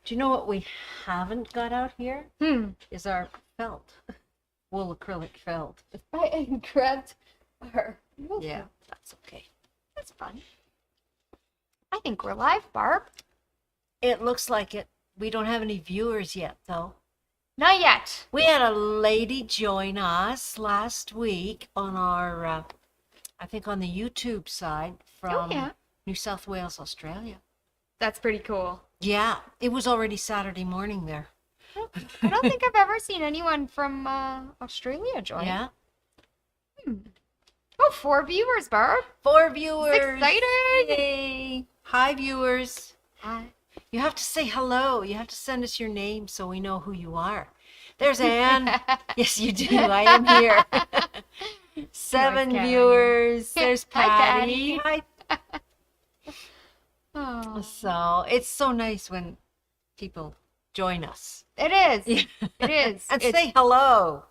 Do you know what we haven't got out here? Hmm. Is our felt. Wool acrylic felt. I grabbed our... Yeah, that's okay. That's fun. I think we're live, Barb. It looks like it. We don't have any viewers yet, though. Not yet. We had a lady join us last week on our, I think on the YouTube side from New South Wales, Australia. That's pretty cool. Yeah, it was already Saturday morning there. I don't think I've ever seen anyone from Australia join. Yeah. Oh, 4 viewers, Barb. 4 viewers. It's exciting. Yay. Hi, viewers. Hi. You have to say hello. You have to send us your name so we know who you are. There's Anne. Yes, you do. I am here. 7 viewers. There's Patty. Hi. Hi. So it's so nice when people join us. It is. It is. And say hello.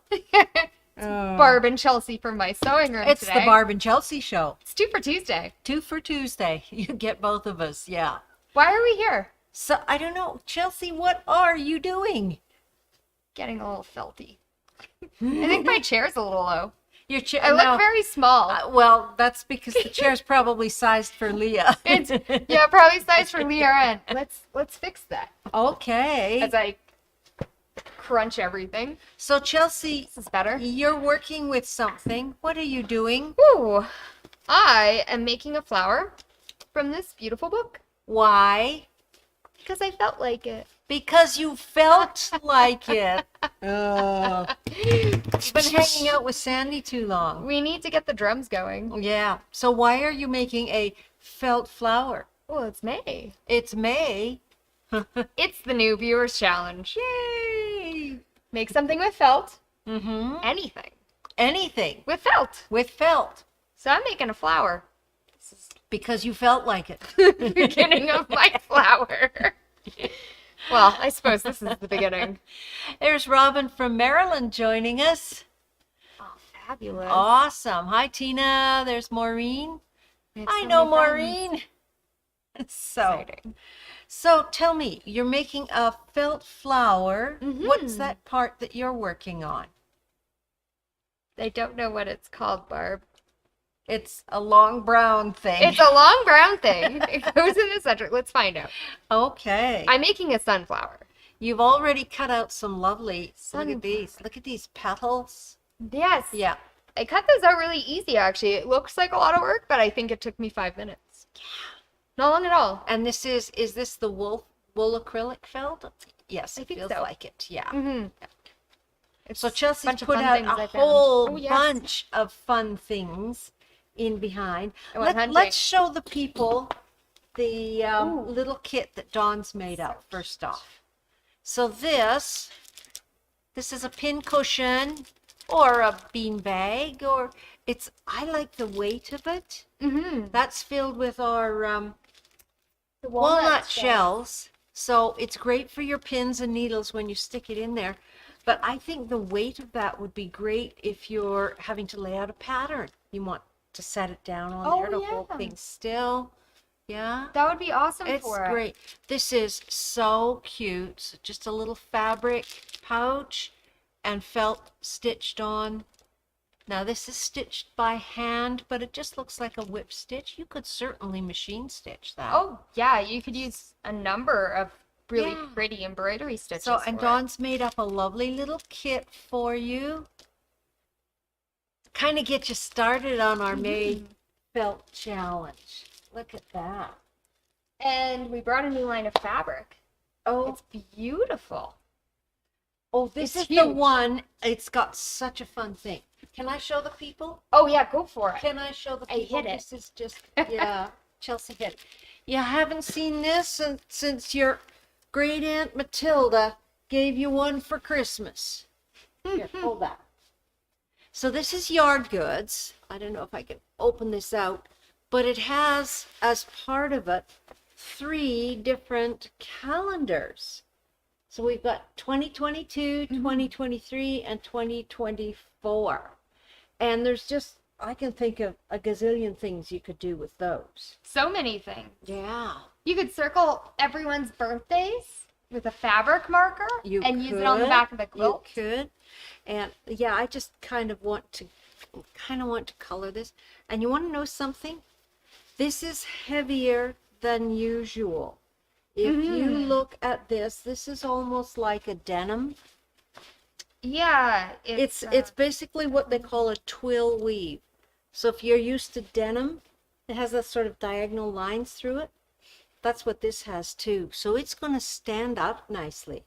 Barb and Chelsea from my sewing room It's today. the Barb and Chelsea show. It's 2 for Tuesday. 2 for Tuesday. You get both of us. Yeah. Why are we here? So I don't know. Chelsea, what are you doing? Getting a little felty. I think my chair's a little low. Your chair. I look very small. Well, that's because the chair's probably sized for Leah. It's probably sized for Leah and let's fix that. Okay. As I crunch everything. So Chelsea, This is better. you're working with something. What are you doing? Ooh. I am making a flower from this beautiful book Why? because I felt like it. Because you felt like it. Oh. You've been hanging out with Sandy too long. We need to get the drums going. Yeah. So why are you making a felt flower? Well, it's May. It's May. It's the new viewers challenge. Yay. Make something with felt. Mm-hmm. Anything Anything with felt. with felt. So I'm making a flower. This is Because you felt like it. the beginning of my flower. Well, I suppose this is the beginning. There's Robin from Maryland joining us. Oh, fabulous. Awesome. Hi, Tina. There's Maureen. We have I so know many friends. Maureen. So, Exciting. so tell me, you're making a felt flower. Mhm. What's that part that you're working on? They don't know what it's called, Barb. It's a long brown thing. It's a long brown thing. It goes in the center. Let's find out. Okay. I'm making a sunflower. You've already cut out some lovely, look at these. Sunflower. Look at these petals. Yes. Yeah. I cut those out really easy, actually. It looks like a lot of work, but I think it took me 5 minutes. Yeah. Not long at all. And is this the wool acrylic felt? Yes, I it think feels so. like it. Yeah. Mm-hmm. So Chelsea's bunch of put fun out things I a found. whole Oh, yes. bunch of fun things in behind. I went hunting. Let's show the people the Ooh. little kit that Dawn's made out first off. So this is a pin cushion or a bean bag, or I like the weight of it. Mm-hmm. That's filled with our The walnut shells. So it's great for your pins and needles when you stick it in there. But I think the weight of that would be great if you're having to lay out a pattern. You want to set it down on there to hold yeah. things still. Yeah. That would be awesome It's for it. great. This is so cute. So just a little fabric pouch and felt stitched on. Now this is stitched by hand, but it just looks like a whip stitch. You could certainly machine stitch that. Oh, yeah. You could use a number of really Yeah. pretty embroidery stitches. So, and for it. Dawn's made up a lovely little kit for you. Kind of get you started on our May felt challenge. Look at that. And we brought a new line of fabric. Oh, It's beautiful. this it's is the huge. one. It's got such a fun thing. Can I show the people? Oh, yeah. Go for it. Can I show the I people? hit it. This is just, yeah, Chelsea hit. You haven't seen this since your great aunt Matilda gave you one for Christmas. Here, hold that. So this is yard goods. I don't know if I can open this out, but it has, as part of it, 3 different calendars. So we've got 2022, 2023, and 2024. And there's just, I can think of a gazillion things you could do with those. So many things. Yeah. You could circle everyone's birthdays with a fabric marker You and use it on the back of the quilt? You could. And yeah, I just kind of want to color this. And you want to know something? This is heavier than usual. If you look at this is almost like a denim. Yeah, It's basically what they call a twill weave. So if you're used to denim, it has that sort of diagonal lines through it. That's what this has too. So it's going to stand up nicely.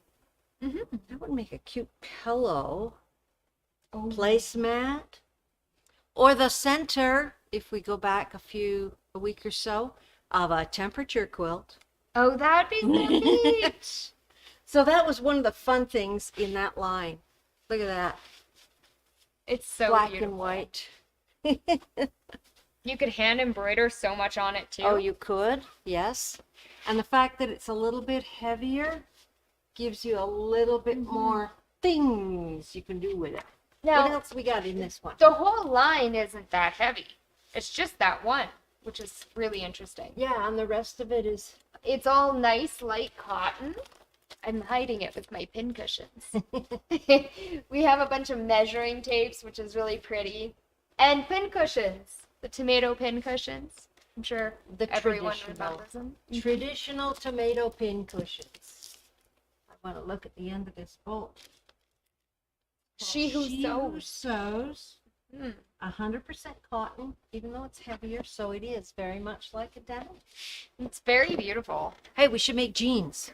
That would make a cute pillow, placemat, or the center, if we go back a week or so, of a temperature quilt. Oh, that'd be so neat. So that was one of the fun things in that line. Look at that. It's so Black beautiful. and white. You could hand embroider so much on it too. Oh, you could, yes. And the fact that it's a little bit heavier gives you a little bit more things you can do with it. Now, what else we got in this one? The whole line isn't that heavy. It's just that one, which is really interesting. Yeah, and the rest of it is... It's all nice, light cotton. I'm hiding it with my pin cushions. We have a bunch of measuring tapes, which is really pretty. And pin cushions. The tomato pin cushions. I'm sure everyone remembers them. Traditional tomato pin cushions. I want to look at the end of this bolt. She Who sews. 100% cotton, even though it's heavier, so it is very much like a denim. It's very beautiful. Hey, we should make jeans.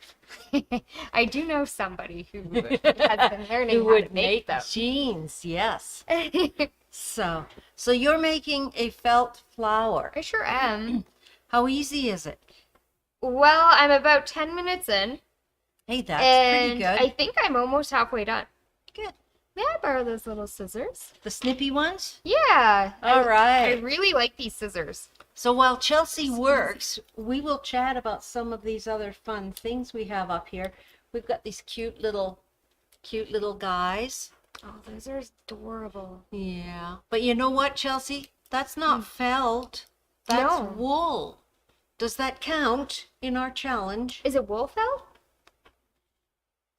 I do know somebody who has been learning how to make them. Jeans, yes. So you're making a felt flower. I sure am. How easy is it? Well, I'm about 10 minutes in. Hey, that's pretty good. I think I'm almost halfway done. Good. May I borrow those little scissors? The snippy ones? Yeah. All right. I really like these scissors. So while Chelsea works, we will chat about some of these other fun things we have up here. We've got these cute little guys. Oh, those are adorable. Yeah. But you know what, Chelsea? That's not felt. That's wool. Does that count in our challenge? Is it wool felt?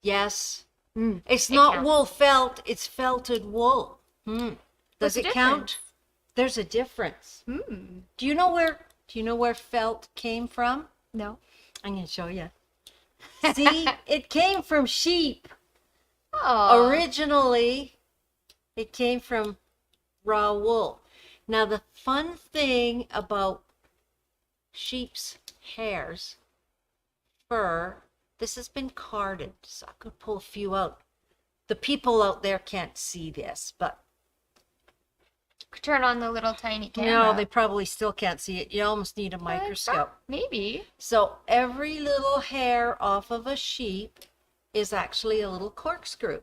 Yes. It's not counts. Wool felt, it's felted wool. Does it count? There's a difference. Do you know where felt came from? No. I'm going to show you. See, it came from sheep. Oh. Originally, it came from raw wool. Now, the fun thing about sheep's hairs, fur, this has been carded, so I could pull a few out. The people out there can't see this, but... Turn on the little tiny camera. No, they probably still can't see it. You almost need a microscope. Maybe. So every little hair off of a sheep is actually a little corkscrew.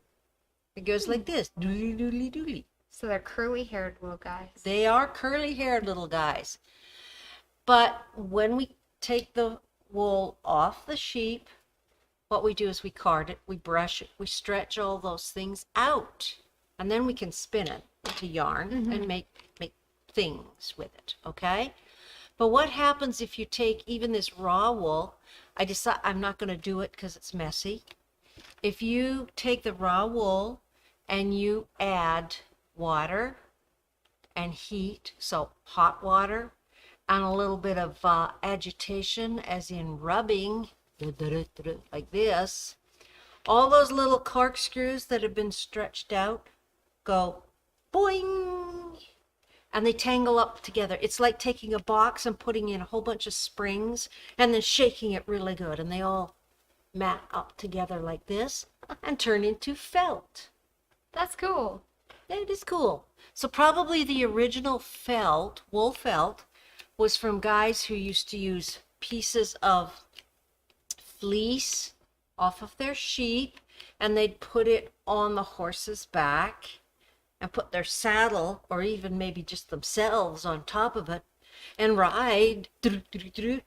It goes like this. Doodly, doodly, doodly. So they're curly-haired little guys. They are curly-haired little guys. But when we take the wool off the sheep, what we do is we card it, we brush it, we stretch all those things out, and then we can spin it into yarn and make things with it, okay? But what happens if you take even this raw wool? I decide I'm not going to do it because it's messy. If you take the raw wool and you add water and heat, so hot water, and a little bit of agitation, as in rubbing, like this, all those little corkscrews that have been stretched out go boing, and they tangle up together. It's like taking a box and putting in a whole bunch of springs and then shaking it really good, and they all mat up together like this and turn into felt. That's cool. It is cool. So probably the original felt, wool felt, was from guys who used to use pieces of fleece off of their sheep, and they'd put it on the horse's back and put their saddle, or even maybe just themselves, on top of it and ride. And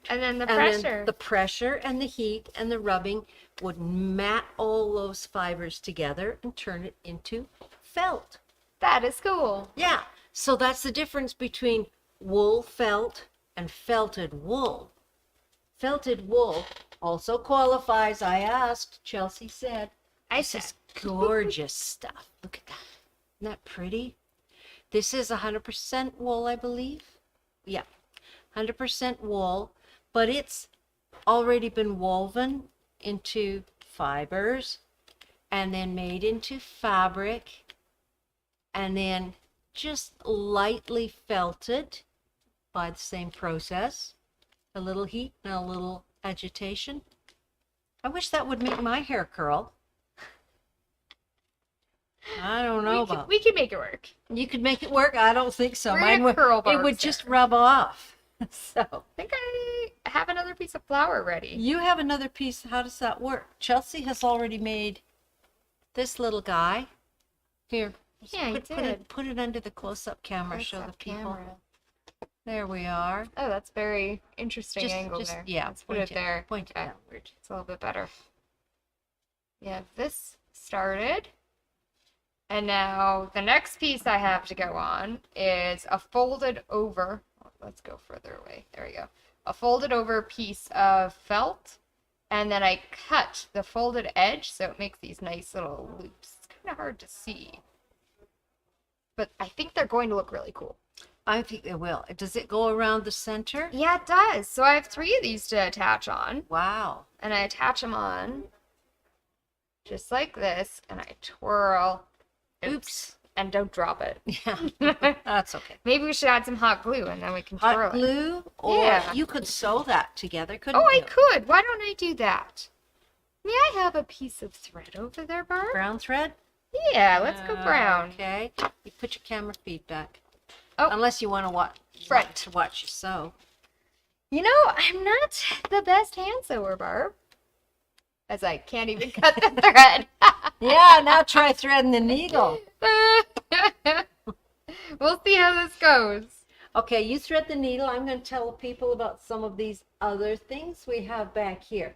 then the pressure and the heat and the rubbing would mat all those fibers together and turn it into felt. That is cool. Yeah. So that's the difference between wool felt and felted wool. Felted wool Also qualifies. I asked. Chelsea said. I This said. is gorgeous stuff. Look at that. Isn't that pretty? This is 100% wool, I believe. Yeah, 100% wool, but it's already been woven into fibers and then made into fabric and then just lightly felted by the same process. A little heat and a little agitation. I wish that would make my hair curl. I don't know about. We can make it work. You could make it work. I don't think so. We're Mine gonna would. curl It Barb's would just hair. rub off. So I think I have another piece of flour ready. you have another piece. How does that work? Chelsea has already made this little guy. Here. Yeah, you did. Put it under the close-up camera. Show the Close-up people. camera. There we are. Oh, that's very interesting Just- angle just- there. yeah, Let's put point it it- there. point it Okay. downward. It's a little bit better. Yeah, this started. And now the next piece I have to go on is a folded over. Let's go further away. There we go. A folded over piece of felt. And then I cut the folded edge so it makes these nice little loops. It's kind of hard to see. But I think they're going to look really cool. I think it will. Does it go around the center? Yeah, it does. So I have 3 of these to attach on. Wow. And I attach them on just like this. And I twirl. Oops. And don't drop it. Yeah. That's okay. Maybe we should add some hot glue and then we can twirl Hot it. glue, or Yeah. you could sew that together, couldn't Oh, you? I could. Why don't I do that? May I have a piece of thread over there, Barb? Brown thread? Yeah, let's go brown. Okay. You put your camera feedback. Oh. Unless you want to Front. to watch you sew. You know, I'm not the best hand sewer, Barb. As I can't even cut the thread. Yeah, now try threading the needle. We'll see how this goes. Okay, you thread the needle. I'm going to tell people about some of these other things we have back here.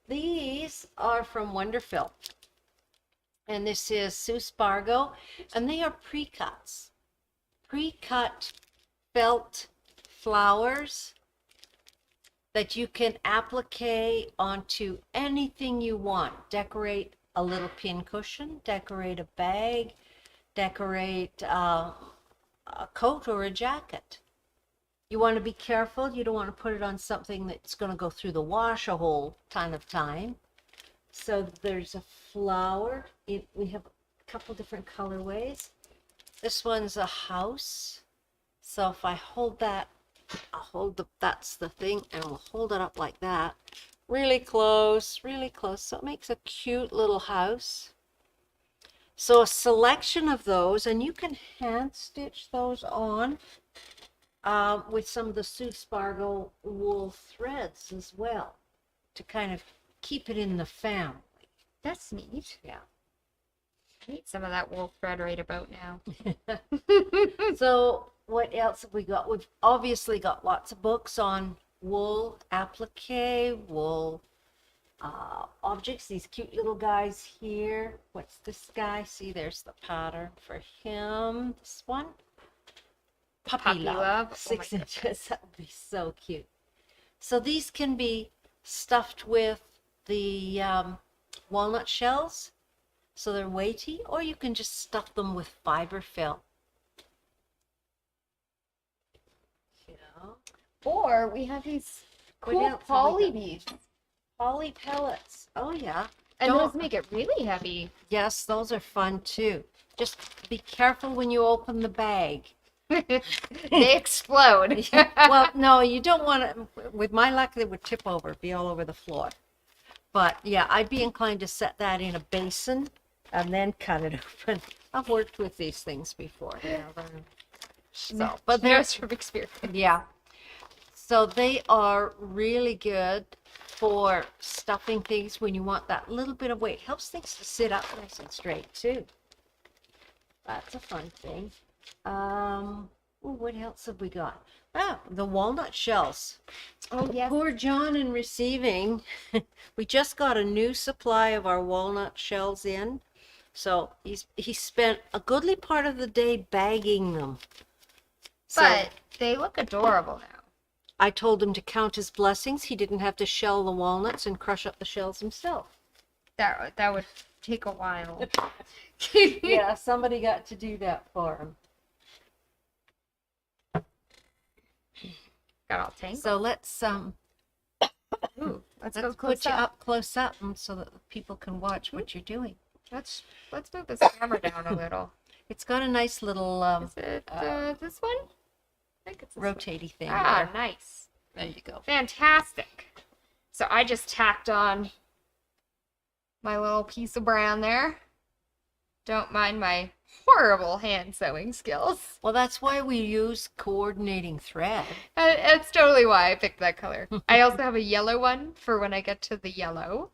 These are from Wonderfill. And this is Sue Spargo. And they are pre-cuts. Pre-cut felt flowers that you can applique onto anything you want. Decorate a little pin cushion, decorate a bag, decorate a coat or a jacket. You want to be careful. You don't want to put it on something that's going to go through the wash a whole ton of time. So there's a flower. We have a couple different colorways. This one's a house. So if I hold that, that's the thing, and we'll hold it up like that. Really close, really close. So it makes a cute little house. So a selection of those, and you can hand stitch those on with some of the Sue Spargo wool threads as well, to kind of keep it in the family. That's neat. Yeah. I need some of that wool thread right about now. So what else have we got? We've obviously got lots of books on wool applique, wool objects, these cute little guys here. What's this guy? See, there's the pattern for him. This one. Puppy Love. Oh my 6 God. inches. That would be so cute. So these can be stuffed with the walnut shells, so they're weighty, or you can just stuff them with fiber fill. You know? Or we have these What cool else have we poly got? beads. Poly pellets. Oh yeah. And Don't- those make it really heavy. Yes, those are fun too. Just be careful when you open the bag. They explode. Well, no, you don't want to. With my luck, they would tip over, be all over the floor. But yeah, I'd be inclined to set that in a basin and then cut it open. I've worked with these things before. You know, so, but There's there's from experience. yeah. So they are really good for stuffing things when you want that little bit of weight. Helps things to sit up nice and straight too. That's a fun thing. Ooh, what else have we got? Oh, the walnut shells. Oh yes. Poor John in receiving. We just got a new supply of our walnut shells in. So he spent a goodly part of the day bagging them. So, But they look adorable now. I told him to count his blessings. He didn't have to shell the walnuts and crush up the shells himself. That would take a while. Yeah, somebody got to do that for him. Got all tangled. So let's Ooh, let's go let's close put you up. up close up so that people can watch what you're doing. Let's move this camera down a little. It's got a nice little Is it this one? I think it's this rotating thing. one. Ah, there. nice. There you go. Fantastic. So I just tacked on my little piece of brown there. Don't mind my horrible hand sewing skills. Well, that's why we use coordinating thread. That's totally why I picked that color. I also have a yellow one for when I get to the yellow.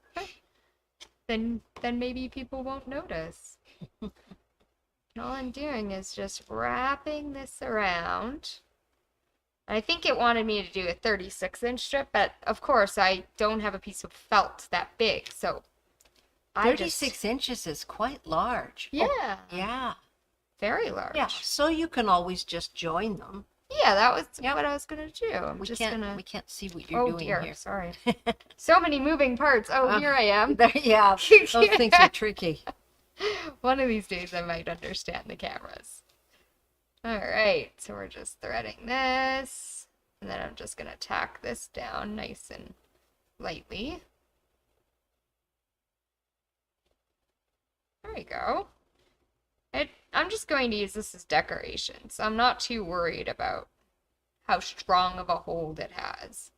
Then maybe people won't notice. And all I'm doing is just wrapping this around. I think it wanted me to do a 36-inch strip, but of course I don't have a piece of felt that big, so 36 inches is quite large. Yeah. Oh, yeah. Very large. Yeah. So you can always just join them. Yeah, that was Yep. what I was gonna do. I'm We just can't gonna. we can't see what you're Oh doing dear, here. sorry. So many moving parts. Oh, here I am. Yeah, those things are tricky. One of these days I might understand the cameras. All right, so we're just threading this, and then I'm just gonna tack this down nice and lightly. There we go. I'm just going to use this as decoration, so I'm not too worried about how strong of a hold it has.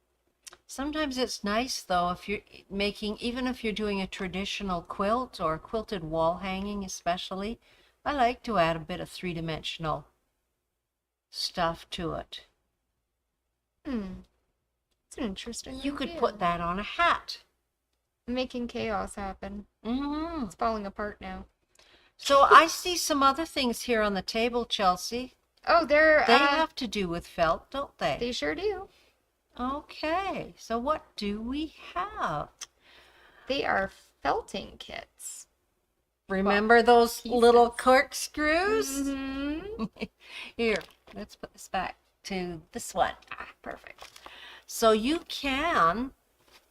Sometimes it's nice though if you're making, even if you're doing a traditional quilt or a quilted wall hanging especially, I like to add a bit of three-dimensional stuff to it. It's an interesting You could idea. put that on a hat. I'm making chaos happen. Mm-hmm. It's falling apart now. So I see some other things here on the table, Chelsea. Oh, They have to do with felt, don't they? They sure do. Okay, so what do we have? They are felting kits. Remember those pieces. little corkscrews? Mm-hmm. Here, let's put this back to this one. Ah, perfect. So you can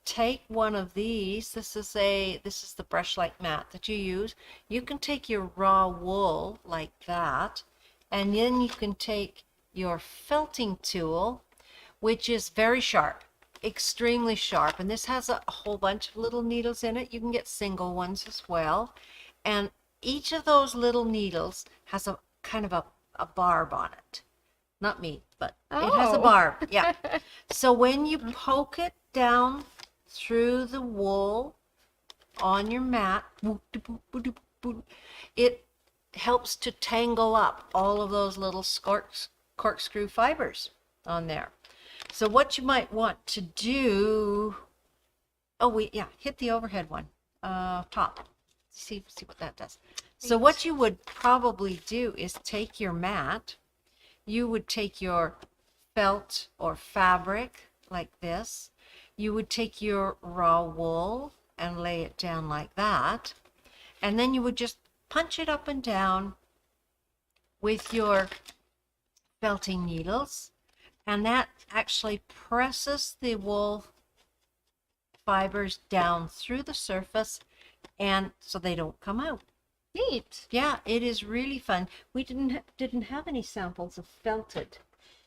take one of these. This is the brush-like mat that you use. You can take your raw wool like that, and then you can take your felting tool, which is very sharp, extremely sharp, and this has a whole bunch of little needles in it. You can get single ones as well, and each of those little needles has a kind of a barb on it. Not me, but it has a Oh. barb. Yeah. So when you poke it down through the wool on your mat, it helps to tangle up all of those little corkscrew fibers on there. So what you might want to do, hit the overhead one, top. See what that does. So what you would probably do is take your mat, you would take your felt or fabric like this, you would take your raw wool and lay it down like that, and then you would just punch it up and down with your felting needles, and that actually presses the wool fibers down through the surface, and so they don't come out. Neat. Yeah, it is really fun. We didn't have any samples of felted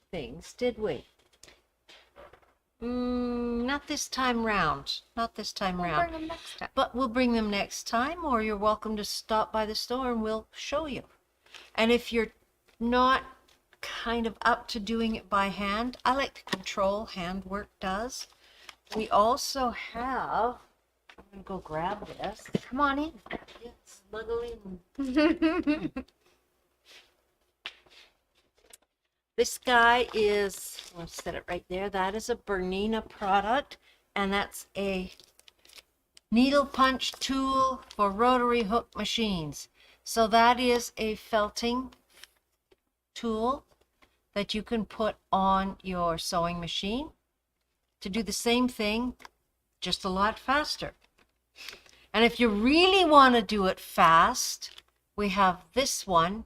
things, did we? Not this time round. Not this time We'll round. bring them next time. But we'll bring them next time, or you're welcome to stop by the store and we'll show you. And if you're not kind of up to doing it by hand, I like the control handwork does. We also have, I'm going to go grab this. Come on in. Yeah, smuggle in. This guy is, I'll set it right there. That is a Bernina product, and that's a needle punch tool for rotary hook machines. So that is a felting tool that you can put on your sewing machine to do the same thing, just a lot faster. And if you really want to do it fast, we have this one,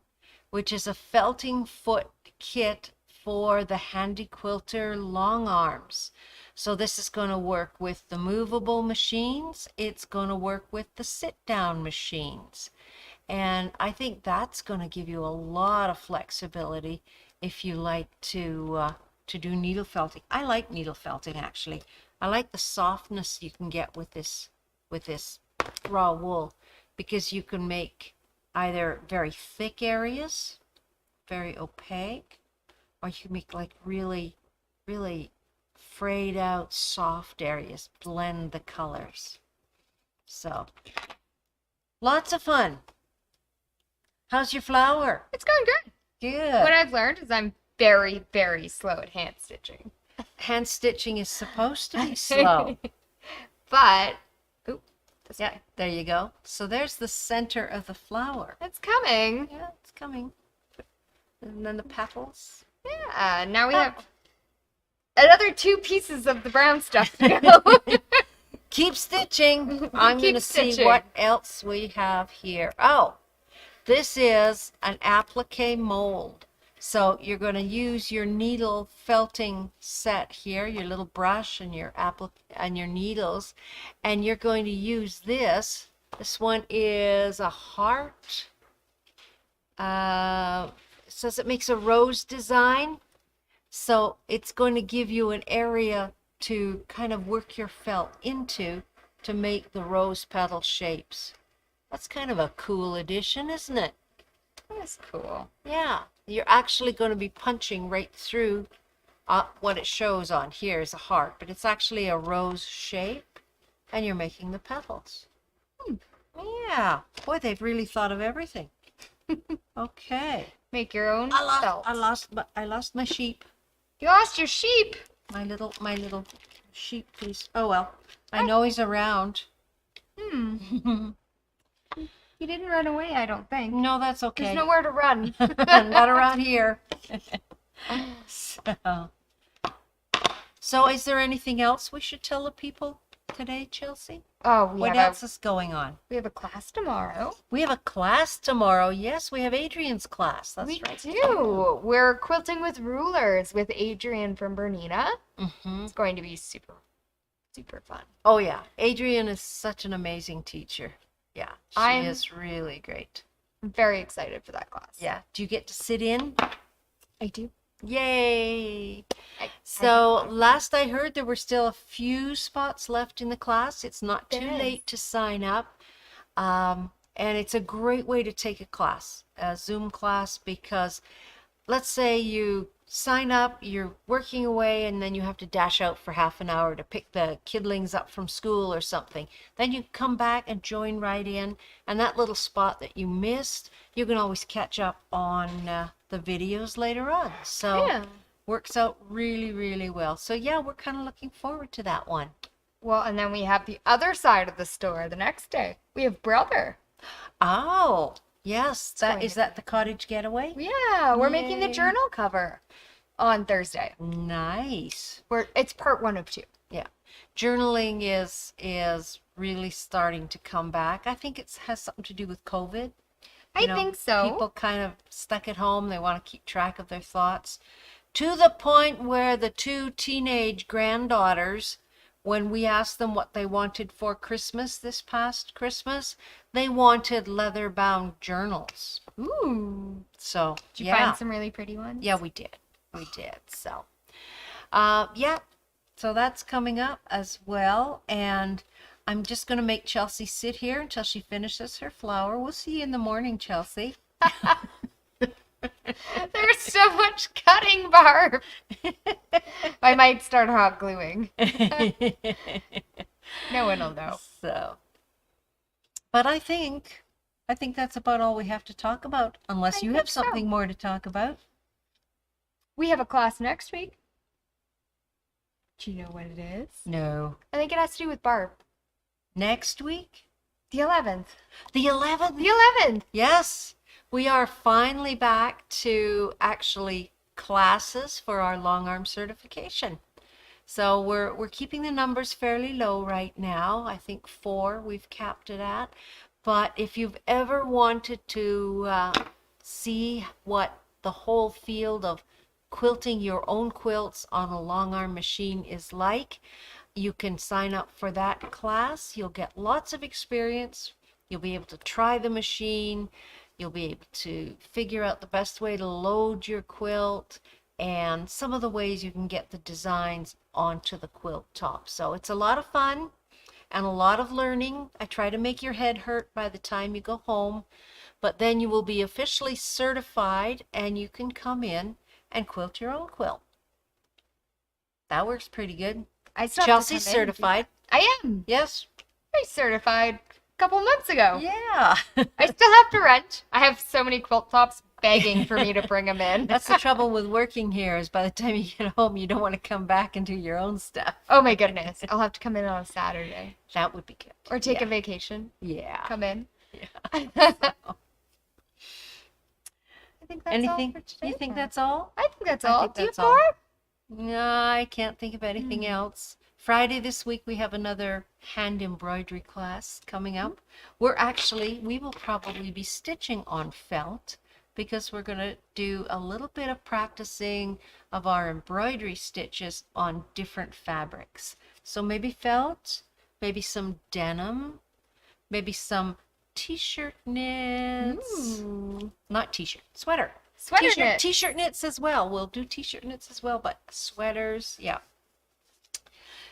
which is a felting foot kit for the Handy Quilter long arms. So this is going to work with the movable machines. It's going to work with the sit-down machines. And I think that's going to give you a lot of flexibility if you like to do needle felting. I like needle felting, actually. I like the softness you can get with this raw wool, because you can make either very thick areas, very opaque, or you can make like really, really frayed out soft areas, blend the colors. So, lots of fun. How's your flower? It's going good. Good. What I've learned is I'm very, very slow at hand stitching. Hand stitching is supposed to be slow. But, oop, this Yeah, way. there you go. So there's the center of the flower. It's coming. Yeah, it's coming. And then the petals. Yeah, now we have another 2 pieces of the brown stuff to go. Keep stitching. I'm going to see stitching. what else we have here. Oh, this is an applique mold. So you're going to use your needle felting set here, your little brush and your needles, and you're going to use this. This one is a heart. It says it makes a rose design. So it's going to give you an area to kind of work your felt into to make the rose petal shapes. That's kind of a cool addition, isn't it? That's cool. Yeah, you're actually going to be punching right through what it shows on here is a heart, but it's actually a rose shape, and you're making the petals. Yeah, boy, they've really thought of everything. Okay. Make your own I felt. lost my sheep. You lost your sheep. My little sheep piece. Oh well, I know he's around. He didn't run away, I don't think. No, that's okay. There's nowhere to run. Not around here. So is there anything else we should tell the people today, Chelsea? Oh, What else is going on? we have a class tomorrow. We have a class tomorrow. Yes, we have Adrian's class. That's We right. do. We're quilting with rulers with Adrian from Bernina. Mm-hmm. It's going to be super, super fun. Oh yeah, Adrian is such an amazing teacher. Yeah, she is really great. I'm very excited for that class. Yeah. Do you get to sit in? I do. Yay! So last I heard, there were still a few spots left in the class. It's not too late to sign up. And it's a great way to take a class, a Zoom class, because let's say you sign up, you're working away, and then you have to dash out for half an hour to pick the kidlings up from school or something. Then you come back and join right in, and that little spot that you missed, you can always catch up on the videos later on. So works out really, really well. So yeah, we're kind of looking forward to that one. Well, and then we have the other side of the store the next day. We have Brother. Oh, yes. Is that the cottage getaway? Yeah, we're making the Yay. journal cover on Thursday. Nice. It's part 1 of 2. Yeah. Journaling is really starting to come back. I think it has something to do with COVID. I think so. People kind of stuck at home. They want to keep track of their thoughts. To the point where the 2 teenage granddaughters, when we asked them what they wanted for Christmas this past Christmas, they wanted leather-bound journals. Ooh. So, Did you find some really pretty ones? Yeah, we did. So, yeah. So that's coming up as well. And I'm just going to make Chelsea sit here until she finishes her flower. We'll see you in the morning, Chelsea. There's so much cutting, Barb. I might start hot gluing. No one will know. So, but I think that's about all we have to talk about, unless you have something more to talk about. We have a class next week. Do you know what it is? No. I think it has to do with Barb. Next week? The 11th. The 11th? The 11th. Yes. We are finally back to actually classes for our long arm certification. So we're keeping the numbers fairly low right now. I think 4 we've capped it at. But if you've ever wanted to see what the whole field of quilting your own quilts on a long arm machine is like, you can sign up for that class. You'll get lots of experience. You'll be able to try the machine. You'll be able to figure out the best way to load your quilt and some of the ways you can get the designs onto the quilt top. So it's a lot of fun and a lot of learning. I try to make your head hurt by the time you go home, but then you will be officially certified and you can come in and quilt your own quilt. That works pretty good. I still have to Chelsea's come in and do certified. that. I am. Yes. I certified a couple months ago. Yeah. I still have to rent. I have so many quilt tops begging for me to bring them in. That's the trouble with working here, is by the time you get home, you don't want to come back and do your own stuff. Oh my goodness. I'll have to come in on a Saturday. That would be good. Or take Yeah. a vacation. Yeah. Come in. Yeah. I think that's Anything? all for today. You think that's all? I think that's I all. think Do you that's have all. more? No, I can't think of anything else. Friday this week we have another hand embroidery class coming up. We will probably be stitching on felt because we're going to do a little bit of practicing of our embroidery stitches on different fabrics. So maybe felt, maybe some denim, maybe some t-shirt knits. Not t-shirt, sweater. Sweater T-shirt, knits. T-shirt knits as well. We'll do t-shirt knits as well, but sweaters, yeah.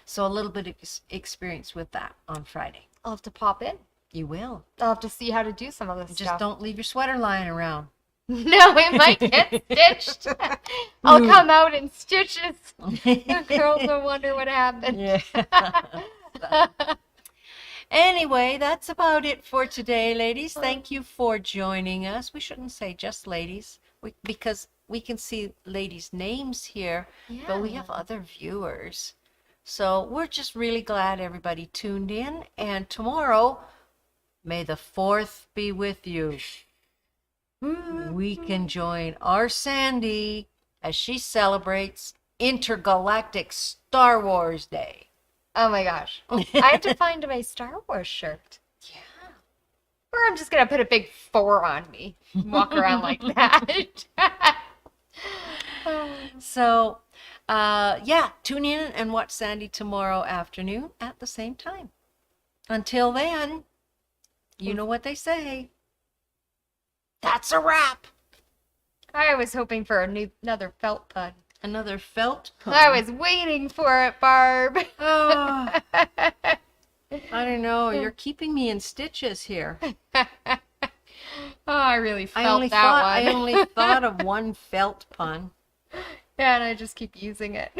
So a little bit of experience with that on Friday. I'll have to pop in. You will. I'll have to see how to do some of this Just stuff. don't leave your sweater lying around. No, it might get stitched. I'll come out in stitches. The girls will wonder what happened. Yeah. Anyway, that's about it for today, ladies. Thank you for joining us. We shouldn't say just ladies, because we can see ladies' names here, but we have other viewers. So we're just really glad everybody tuned in. And tomorrow, may the 4th be with you. We can join our Sandy as she celebrates Intergalactic Star Wars Day. Oh my gosh. I have to find my Star Wars shirt. Yeah. Or I'm just going to put a big 4 on me. Walk around like that. So, yeah, tune in and watch Sandy tomorrow afternoon at the same time. Until then, you know what they say. That's a wrap. I was hoping for another felt pun. Another felt pun. I was waiting for it, Barb. Oh, I don't know. You're keeping me in stitches here. Oh, I really felt I only that thought one. I only thought of one felt pun. Yeah, and I just keep using it.